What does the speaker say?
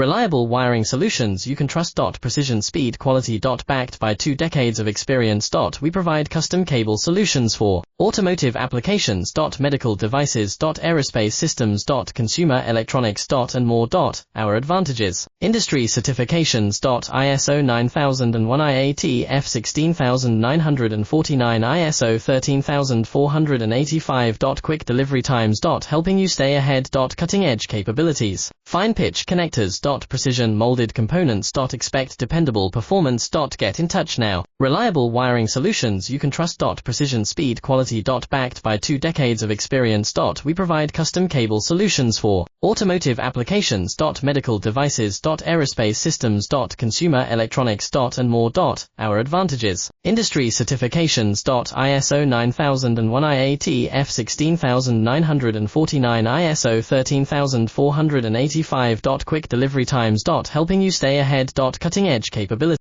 Reliable wiring solutions you can trust. Precision, speed, quality. Backed by 2 decades of experience. We provide custom cable solutions for automotive applications. Medical devices. Aerospace systems. Consumer electronics. And more. Our advantages: industry certifications. ISO 9001 IAT F 16949 ISO 13485. Quick delivery times. Helping you stay ahead. Cutting edge capabilities: fine pitch connectors. Precision molded components. Expect dependable performance. Get in touch now. Reliable wiring solutions you can trust. Precision, speed, quality. Backed by 2 decades of experience. We provide custom cable solutions for automotive applications. Medical devices. Aerospace systems. Consumer electronics. And more. Our advantages: industry certifications. ISO 9001 IAT F 16949 ISO 13485. Quick delivery times. Helping you stay ahead. Cutting edge capabilities.